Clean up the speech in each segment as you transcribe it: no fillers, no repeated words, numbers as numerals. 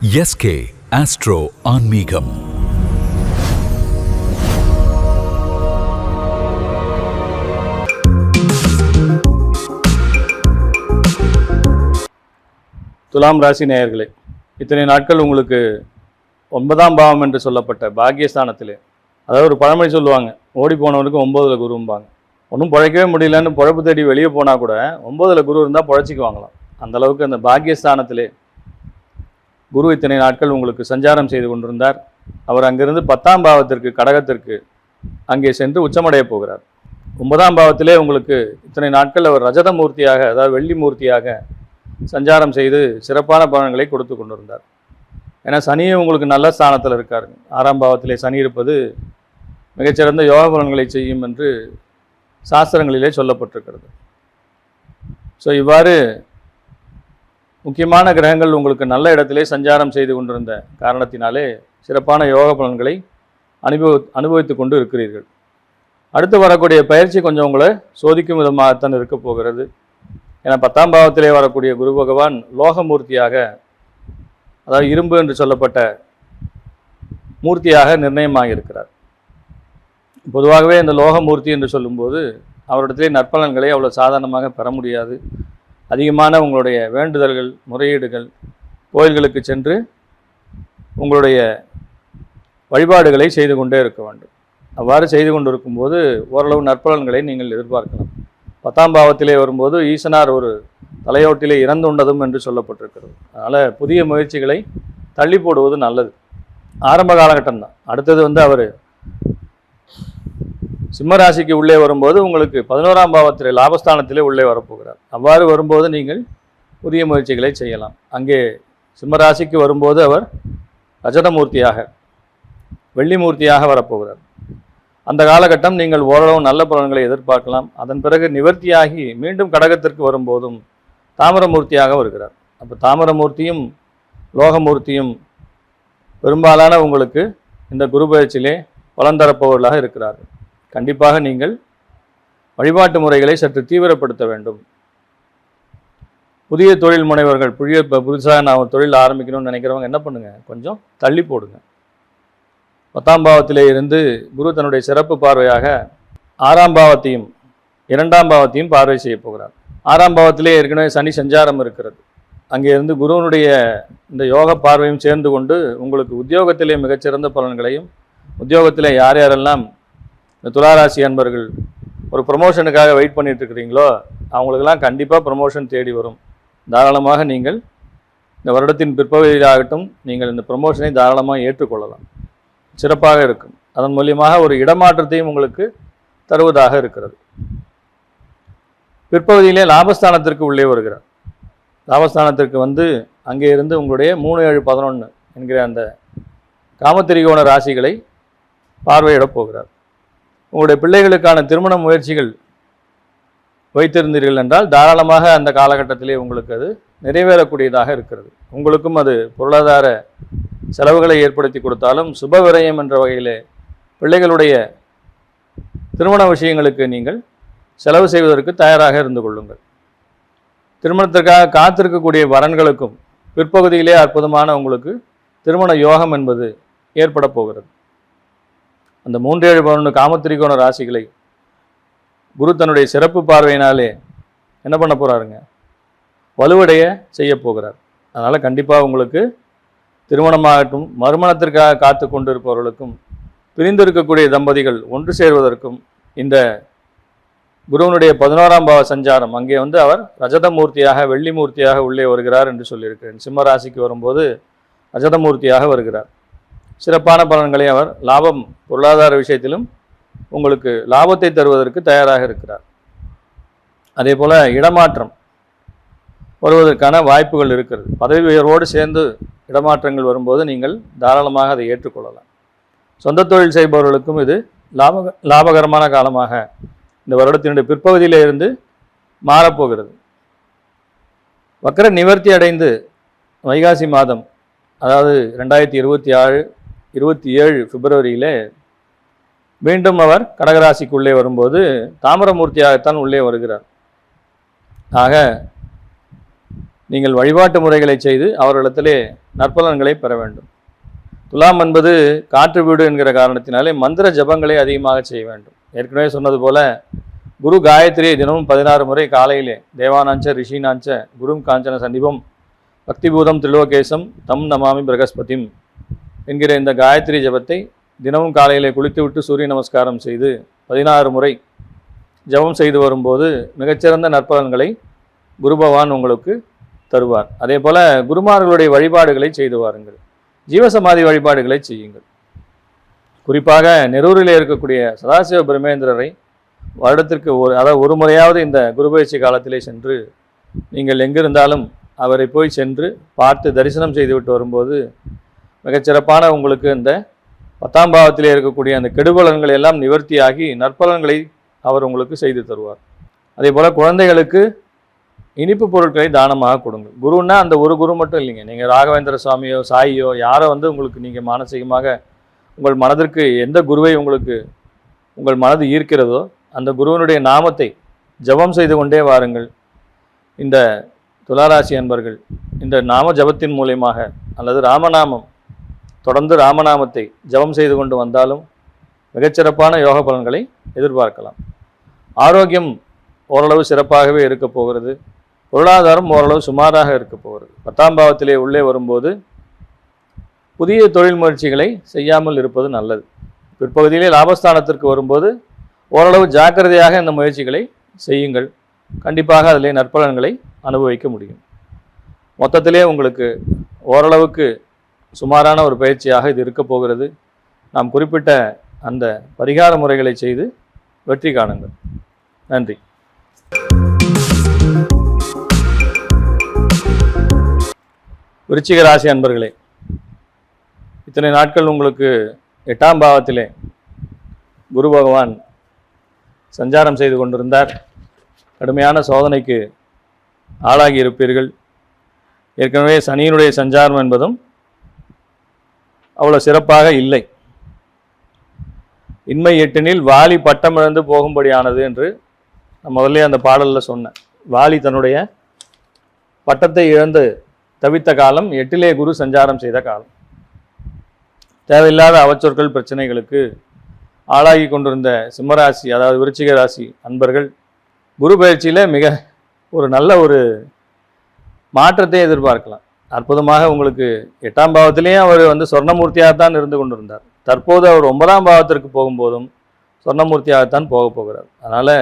SK astro ஆன்மீகம். துலாம் ராசி நேயர்களே, இத்தனை நாட்கள் உங்களுக்கு 9ஆம் பாவம் என்று சொல்லப்பட்ட பாக்கியஸ்தானத்திலே, அதாவது ஒரு பழமொழி சொல்லுவாங்க, ஓடி போனவனுக்கு 9ல் குரும்பாங்க. ஒன்றும் பிழைக்கவே முடியலன்னு பிழைப்பு தேடி வெளியே போனால் கூட 9ல் குரு இருந்தால் பிழைச்சிக்குவாங்களாம். அந்தளவுக்கு அந்த பாக்கியஸ்தானத்திலே குரு இத்தனை நாட்கள் உங்களுக்கு சஞ்சாரம் செய்து கொண்டிருந்தார். அவர் அங்கிருந்து 10ஆம் பாவத்திற்கு, கடகத்திற்கு அங்கே சென்று உச்சமடைய போகிறார். 9ஆம் பாவத்திலே உங்களுக்கு இத்தனை நாட்கள் அவர் ரஜத மூர்த்தியாக, அதாவது வெள்ளி மூர்த்தியாக சஞ்சாரம் செய்து சிறப்பான பலன்களை கொடுத்து கொண்டிருந்தார். ஏன்னா சனியே உங்களுக்கு நல்ல ஸ்தானத்தில் இருக்கார். 6ஆம் பாவத்திலே சனி இருப்பது மிகச்சிறந்த யோக பலன்களை செய்யும் என்று சாஸ்திரங்களிலே சொல்லப்பட்டிருக்கிறது. ஸோ இவ்வாறு முக்கியமான கிரகங்கள் உங்களுக்கு நல்ல இடத்திலே சஞ்சாரம் செய்து கொண்டிருந்த காரணத்தினாலே சிறப்பான யோக பலன்களை அனுபவித்து கொண்டு இருக்கிறீர்கள். அடுத்து வரக்கூடிய பயிற்சி கொஞ்சம் உங்களை சோதிக்கும் விதமாகத்தான் இருக்க போகிறது. ஏன்னா 10ஆம் பாவத்திலே வரக்கூடிய குரு பகவான் லோகமூர்த்தியாக, அதாவது இரும்பு என்று சொல்லப்பட்ட மூர்த்தியாக நிர்ணயமாக இருக்கிறார். பொதுவாகவே இந்த லோகமூர்த்தி என்று சொல்லும்போது அவரிடத்திலே நற்பலன்களை அவ்வளோ சாதாரணமாக பெற முடியாது. அதிகமான உங்களுடைய வேண்டுதல்கள், முறையீடுகள், கோயில்களுக்கு சென்று உங்களுடைய வழிபாடுகளை செய்து கொண்டே இருக்க வேண்டும். அவ்வாறு செய்து கொண்டு இருக்கும்போது ஓரளவு நற்பலன்களை நீங்கள் எதிர்பார்க்கலாம். 10ஆம் பாவத்திலே வரும்போது ஈசனார் ஒரு தலையோட்டிலே இறந்துண்டதும் என்று சொல்லப்பட்டிருக்கிறது. அதனால் புதிய முயற்சிகளை தள்ளி போடுவது நல்லது. ஆரம்ப காலகட்டம் தான். அடுத்தது அவர் சிம்மராசிக்கு உள்ளே வரும்போது உங்களுக்கு 11ஆம் பாவத்திலே லாபஸ்தானத்திலே உள்ளே வரப்போகிறார். அவ்வாறு வரும்போது நீங்கள் புதிய முயற்சிகளை செய்யலாம். அங்கே சிம்மராசிக்கு வரும்போது அவர் ரஜதமூர்த்தியாக, வெள்ளி மூர்த்தியாக வரப்போகிறார். அந்த காலகட்டம் நீங்கள் ஓரளவு நல்ல பலன்களை எதிர்பார்க்கலாம். அதன் பிறகு நிவர்த்தியாகி மீண்டும் கடகத்திற்கு வரும்போதும் தாமிரமூர்த்தியாக வருகிறார். அப்போ தாமிரமூர்த்தியும் லோகமூர்த்தியும் பெரும்பாலான உங்களுக்கு இந்த குரு பயிற்சியிலே பலன் தரப்பவர்களாக இருக்கிறார்கள். கண்டிப்பாக நீங்கள் வழிபாட்டு முறைகளை சற்று தீவிரப்படுத்த வேண்டும். புதிய தொழில் முனைவர்கள், புதுசாக நான் தொழில் ஆரம்பிக்கணும்னு நினைக்கிறவங்க என்ன பண்ணுங்க, கொஞ்சம் தள்ளி போடுங்க. 10ஆம் பாவத்திலே இருந்து குரு தன்னுடைய சிறப்பு பார்வையாக 6ஆம் பாவத்தையும் 2ஆம் பாவத்தையும் பார்வை செய்ய போகிறார். 6ஆம் பாவத்திலே ஏற்கனவே சனி சஞ்சாரம் இருக்கிறது. அங்கே இருந்து குருவனுடைய இந்த யோக பார்வையும் சேர்ந்து கொண்டு உங்களுக்கு உத்தியோகத்திலே மிகச்சிறந்த பலன்களையும், உத்தியோகத்திலே யார் யாரெல்லாம் இந்த துளாராசி அன்பர்கள் ஒரு ப்ரமோஷனுக்காக வெயிட் பண்ணிட்டு இருக்கிறீங்களோ அவங்களுக்கெல்லாம் கண்டிப்பாக ப்ரமோஷன் தேடி வரும். தாராளமாக நீங்கள் இந்த வருடத்தின் பிற்பகுதியாகட்டும் நீங்கள் இந்த ப்ரமோஷனை தாராளமாக ஏற்றுக்கொள்ளலாம். சிறப்பாக இருக்கும். அதன் மூலியமாக ஒரு இடமாற்றத்தையும் உங்களுக்கு தருவதாக இருக்கிறது. பிற்பகுதியிலே லாபஸ்தானத்திற்கு உள்ளே வருகிறார். லாபஸ்தானத்திற்கு அங்கே இருந்து உங்களுடைய 3, 7, 11 என்கிற அந்த காமத்திரிகோண ராசிகளை பார்வையிடப் போகிறார். உங்களுடைய பிள்ளைகளுக்கான திருமண முயற்சிகள் வைத்திருந்தீர்கள் என்றால் தாராளமாக அந்த காலகட்டத்திலே உங்களுக்கு அது நிறைவேறக்கூடியதாக இருக்கிறது. உங்களுக்கும் அது பொருளாதார செலவுகளை ஏற்படுத்தி கொடுத்தாலும் சுப விரயம் என்ற வகையிலே பிள்ளைகளுடைய திருமண விஷயங்களுக்கு நீங்கள் செலவு செய்வதற்கு தயாராக இருந்து கொள்ளுங்கள். திருமணத்திற்காக காத்திருக்கக்கூடிய வரன்களுக்கும் பிற்பகுதியிலே அற்புதமான உங்களுக்கு திருமண யோகம் என்பது ஏற்பட போகிறது. அந்த 3, 7, 11 காமத்திரிகோண ராசிகளை குரு தன்னுடைய சிறப்பு பார்வையினாலே என்ன பண்ண போகிறாருங்க, வலுவடைய செய்ய போகிறார். அதனால் கண்டிப்பாக உங்களுக்கு திருமணமாகட்டும், மறுமணத்திற்காக காத்து கொண்டிருப்பவர்களுக்கும், பிரிந்திருக்கக்கூடிய தம்பதிகள் ஒன்று சேர்வதற்கும் இந்த குருவனுடைய 11ஆம் பாவ சஞ்சாரம், அங்கே அவர் ரஜதமூர்த்தியாக, வெள்ளி மூர்த்தியாக உள்ளே வருகிறார் என்று சொல்லியிருக்கிறேன். சிம்ம ராசிக்கு வரும்போது ரஜதமூர்த்தியாக வருகிறார். சிறப்பான பலன்களை அவர் லாபம், பொருளாதார விஷயத்திலும் உங்களுக்கு லாபத்தை தருவதற்கு தயாராக இருக்கிறார். அதே போல் இடமாற்றம் வருவதற்கான வாய்ப்புகள் இருக்கிறது. பதவி உயர்வோடு சேர்ந்து இடமாற்றங்கள் வரும்போது நீங்கள் தாராளமாக அதை ஏற்றுக்கொள்ளலாம். சொந்த தொழில் செய்பவர்களுக்கும் இது லாபகரமான காலமாக இந்த வருடத்தினுடைய பிற்பகுதியிலே இருந்து மாறப்போகிறது. வக்கர நிவர்த்தி அடைந்து வைகாசி மாதம், அதாவது 2027 பிப்ரவரியிலே மீண்டும் அவர் கடகராசிக்குள்ளே வரும்போது தாமிரமூர்த்தியாகத்தான் உள்ளே வருகிறார். ஆக நீங்கள் வழிபாட்டு முறைகளை செய்து அவர்களிடத்திலே நற்பலன்களை பெற வேண்டும். துலாம் என்பது காற்று வீடு என்கிற காரணத்தினாலே மந்திர ஜபங்களை அதிகமாக செய்ய வேண்டும். ஏற்கனவே சொன்னது போல குரு காயத்ரியை தினமும் 16 முறை காலையிலே தேவானாஞ்ச ரிஷினாஞ்ச குரும் காஞ்சன சன்னிபம் பக்திபூதம் திரிலோகேசம் தம் நமாமி பிரகஸ்பதிம் என்கிற இந்த காயத்ரி ஜபத்தை தினமும் காலையிலே குளித்துவிட்டு சூரிய நமஸ்காரம் செய்து 16 முறை ஜபம் செய்து வரும்போது மிகச்சிறந்த நற்பலன்களை குரு பகவான் உங்களுக்கு தருவார். அதே போல குருமார்களுடைய வழிபாடுகளை செய்து வாருங்கள். ஜீவசமாதி வழிபாடுகளை செய்யுங்கள். குறிப்பாக நெரூரிலே இருக்கக்கூடிய சதாசிவ பிரமேந்திரரை வருடத்திற்கு ஒரு முறையாவது இந்த குருபயிற்சி காலத்திலே சென்று நீங்கள் எங்கிருந்தாலும் அவரை போய் சென்று பார்த்து தரிசனம் செய்துவிட்டு வரும்போது மிகச்சிறப்பான உங்களுக்கு இந்த 10ஆம் பாவத்திலே இருக்கக்கூடிய அந்த கெடுபலன்களை எல்லாம் நிவர்த்தியாகி நற்பலன்களை அவர் உங்களுக்கு செய்து தருவார். அதே போல் குழந்தைகளுக்கு இனிப்பு பொருட்களை தானமாக கொடுங்க. குருன்னா அந்த ஒரு குரு மட்டும் இல்லைங்க. நீங்கள் ராகவேந்திர சுவாமியோ சாயியோ யாரை உங்களுக்கு நீங்கள் மானசீகமாக உங்கள் மனதிற்கு எந்த குருவை உங்கள் மனது ஈர்க்கிறதோ அந்த குருவனுடைய நாமத்தை ஜபம் செய்து கொண்டே வாருங்கள். இந்த துளாராசி அன்பர்கள் இந்த நாம ஜபத்தின் மூலயமாக அல்லது ராமநாமம் தொடர்ந்து ராமநாமத்தை ஜபம் செய்து கொண்டு வந்தாலும் மிகச்சிறப்பான யோக பலன்களை எதிர்பார்க்கலாம். ஆரோக்கியம் ஓரளவு சிறப்பாகவே இருக்க போகிறது. பொருளாதாரம் ஓரளவு சுமாராக இருக்க போகிறது. 10ஆம் பாவத்திலே உள்ளே வரும்போது புதிய தொழில் முயற்சிகளை செய்யாமல் இருப்பது நல்லது. பிற்பகுதியிலே லாபஸ்தானத்திற்கு வரும்போது ஓரளவு ஜாக்கிரதையாக இந்த முயற்சிகளை செய்யுங்கள். கண்டிப்பாக அதிலே நற்பலன்களை அனுபவிக்க முடியும். மொத்தத்திலே உங்களுக்கு ஓரளவுக்கு சுமாரான ஒரு பயிற்சியாக இது இருக்க போகிறது. நாம் குறிப்பிட்ட அந்த பரிகார முறைகளை செய்து வெற்றி காணுங்கள். நன்றி. விருச்சிக ராசி அன்பர்களே, இத்தனை நாட்கள் உங்களுக்கு 8ஆம் பாவத்திலே குரு பகவான் சஞ்சாரம் செய்து கொண்டிருந்தார். கடுமையான சோதனைக்கு ஆளாகி இருப்பீர்கள். ஏற்கனவே சனியினுடைய சஞ்சாரம் என்பதும் அவ்வளோ சிறப்பாக இல்லை. இன்மை எட்டினில் வாலி பட்டமிழந்து போகும்படியானது என்று நான் முதல்ல அந்த பாடலில் சொன்னேன். வாலி தன்னுடைய பட்டத்தை இழந்து தவித்த காலம் 8லே குரு சஞ்சாரம் செய்த காலம். தேவையில்லாத அவச்சொற்கள் பிரச்சனைகளுக்கு ஆளாகி கொண்டிருந்த சிம்மராசி அதாவது விருச்சிக ராசி அன்பர்கள் குரு பயிற்சியில் மிக ஒரு நல்ல ஒரு மாற்றத்தை எதிர்பார்க்கலாம். அற்புதமாக உங்களுக்கு 8ஆம் பாவத்திலேயே அவர் சொர்ணமூர்த்தியாகத்தான் இருந்து கொண்டிருந்தார். தற்போது அவர் 9ஆம் பாவத்திற்கு போகும்போதும் சொர்ணமூர்த்தியாகத்தான் போக போகிறார். அதனால்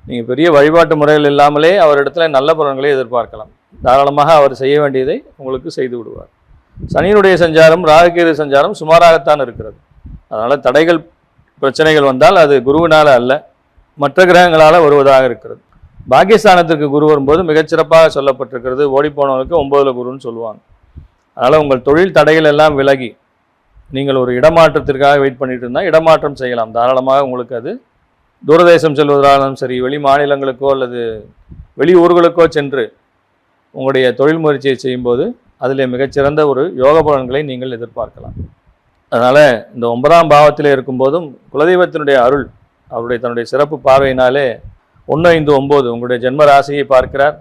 நீங்கள் பெரிய வழிபாட்டு முறைகள் இல்லாமலே அவரிடத்துல நல்ல பலன்களை எதிர்பார்க்கலாம். தாராளமாக அவர் செய்ய வேண்டியதை உங்களுக்கு செய்து விடுவார். சனியினுடைய சஞ்சாரம் ராகுகேது சஞ்சாரம் சுமாராகத்தான் இருக்கிறது. அதனால் தடைகள் பிரச்சனைகள் வந்தால் அது குருவினால் அல்ல மற்ற கிரகங்களால் வருவதாக இருக்கிறது. பாக்கியஸ்தானத்திற்கு குரு வரும்போது மிகச்சிறப்பாக சொல்லப்பட்டிருக்கிறது. ஓடிப்போனவனுக்கு 9ல் குருன்னு சொல்லுவாங்க. அதனால் உங்கள் தொழில் தடைகள் எல்லாம் விலகி நீங்கள் ஒரு இடமாற்றத்திற்காக வெயிட் பண்ணிட்டு இருந்தால் இடமாற்றம் செய்யலாம். தாராளமாக உங்களுக்கு அது தூரதேசம் செல்வதாலும் சரி, வெளி மாநிலங்களுக்கோ அல்லது வெளி ஊர்களுக்கோ சென்று உங்களுடைய தொழில் முயற்சியை செய்யும்போது அதில் மிகச்சிறந்த ஒரு யோக பலன்களை நீங்கள் எதிர்பார்க்கலாம். அதனால் இந்த 9ஆம் பாவத்தில் இருக்கும்போதும் குலதெய்வத்தினுடைய அருள் அவருடைய தன்னுடைய சிறப்பு பார்வையினாலே 1, 5, 9 உங்களுடைய ஜென்ம ராசியை பார்க்கிறார்.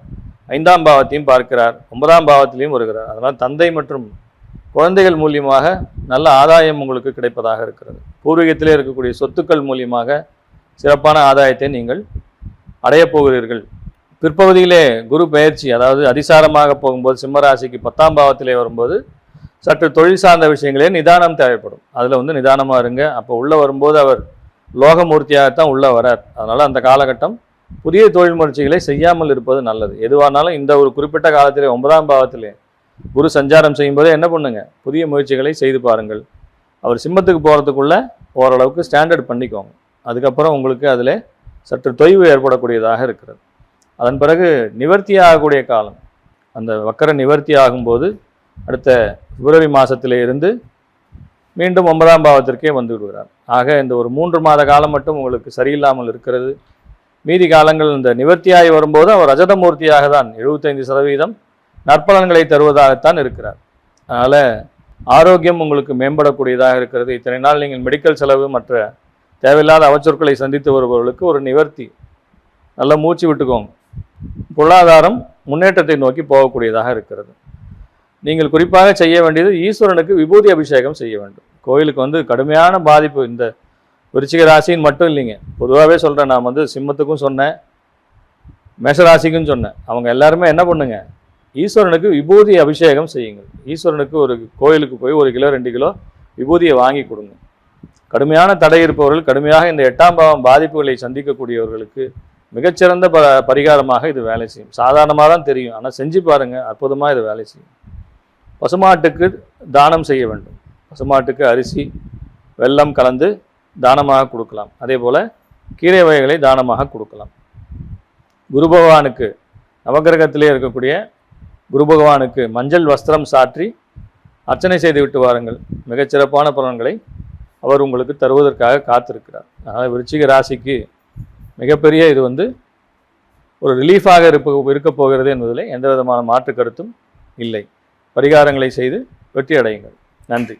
5ஆம் பாவத்தையும் பார்க்கிறார். 9ஆம் பாவத்திலையும் வருகிறார். அதனால் தந்தை மற்றும் குழந்தைகள் மூலியமாக நல்ல ஆதாயம் உங்களுக்கு கிடைப்பதாக இருக்கிறது. பூர்வீகத்திலே இருக்கக்கூடிய சொத்துக்கள் மூலியமாக சிறப்பான ஆதாயத்தை நீங்கள் அடையப் போகிறீர்கள். பிற்பகுதியிலே குரு பெயர்ச்சி அதாவது அதிசாரமாக போகும்போது சிம்மராசிக்கு 10ஆம் பாவத்திலே வரும்போது சற்று தொழில் சார்ந்த விஷயங்களே நிதானம் தேவைப்படும். அதில் நிதானமாக இருங்க. அப்போ உள்ளே வரும்போது அவர் லோகமூர்த்தியாகத்தான் உள்ளே வரார். அதனால் அந்த காலகட்டம் புதிய தொழில் முயற்சிகளை செய்யாமல் இருப்பது நல்லது. எதுவானாலும் இந்த ஒரு குறிப்பிட்ட காலத்திலே 9ஆம் பாவத்திலே குரு சஞ்சாரம் செய்யும்போதே என்ன பண்ணுங்க, புதிய முயற்சிகளை செய்து பாருங்கள். அவர் சிம்மத்துக்கு போகிறதுக்குள்ள ஓரளவுக்கு ஸ்டாண்டர்ட் பண்ணிக்கோங்க. அதுக்கப்புறம் உங்களுக்கு அதில் சற்று தொய்வு ஏற்படக்கூடியதாக இருக்கிறது. அதன் பிறகு நிவர்த்தி ஆகக்கூடிய காலம், அந்த வக்கர நிவர்த்தி ஆகும்போது அடுத்த பிப்ரவரி மாதத்திலே இருந்து மீண்டும் 9ஆம் பாவத்திற்கே வந்து விடுகிறார். ஆக இந்த ஒரு 3 மாத காலம் மட்டும் உங்களுக்கு சரியில்லாமல் இருக்கிறது. மீதி காலங்கள் இந்த நிவர்த்தியாகி வரும்போது அவர் ரஜதமூர்த்தியாக தான் 75% நற்பலன்களை தருவதாகத்தான் இருக்கிறார். அதனால் ஆரோக்கியம் உங்களுக்கு மேம்படக்கூடியதாக இருக்கிறது. இத்தனை நாள் நீங்கள் மெடிக்கல் செலவு மற்ற தேவையில்லாத அவச்சொற்களை சந்தித்து வருபவர்களுக்கு ஒரு நிவர்த்தி. நல்லா மூச்சு விட்டுக்கோங்க. பொருளாதாரம் முன்னேற்றத்தை நோக்கி போகக்கூடியதாக இருக்கிறது. நீங்கள் குறிப்பாக செய்ய வேண்டியது ஈஸ்வரனுக்கு விபூதி அபிஷேகம் செய்ய வேண்டும். கோயிலுக்கு வந்து கடுமையான பாதிப்பு இந்த விருச்சிக ராசின்னு மட்டும் இல்லைங்க, பொதுவாகவே சொல்கிறேன். நான் வந்து சிம்மத்துக்கும் சொன்னேன், மேஷராசிக்கும் சொன்னேன். அவங்க எல்லாருமே என்ன பண்ணுங்க, ஈஸ்வரனுக்கு விபூதி அபிஷேகம் செய்யுங்கள். ஈஸ்வரனுக்கு ஒரு கோயிலுக்கு போய் 1 கிலோ 2 கிலோ விபூதியை வாங்கி கொடுங்க. கடுமையான தடை இருப்பவர்கள், கடுமையாக இந்த 8ஆம் பாவம் பாதிப்புகளை சந்திக்கக்கூடியவர்களுக்கு மிகச்சிறந்த பரிகாரமாக இது வேலை செய்யும். சாதாரணமாக தான் தெரியும், ஆனால் செஞ்சு பாருங்கள், அற்புதமாக இது வேலை செய்யும். பசுமாட்டுக்கு தானம் செய்ய வேண்டும். பசுமாட்டுக்கு அரிசி வெல்லம் கலந்து தானமாக கொடுக்கலாம். அதே போல் கீரை வகைகளை தானமாக கொடுக்கலாம். குரு பகவானுக்கு, நவகிரகத்திலே இருக்கக்கூடிய குரு பகவானுக்கு மஞ்சள் வஸ்திரம் சாற்றி அர்ச்சனை செய்து விட்டு வாருங்கள். மிகச்சிறப்பான பலன்களை அவர் உங்களுக்கு தருவதற்காக காத்திருக்கிறார். அதனால் விருச்சிக ராசிக்கு மிகப்பெரிய இது வந்து ஒரு ரிலீஃபாக இருக்க போகிறது என்பதில் எந்த விதமான மாற்று கருத்தும் இல்லை. பரிகாரங்களை செய்து வெற்றி அடையுங்கள். நன்றி.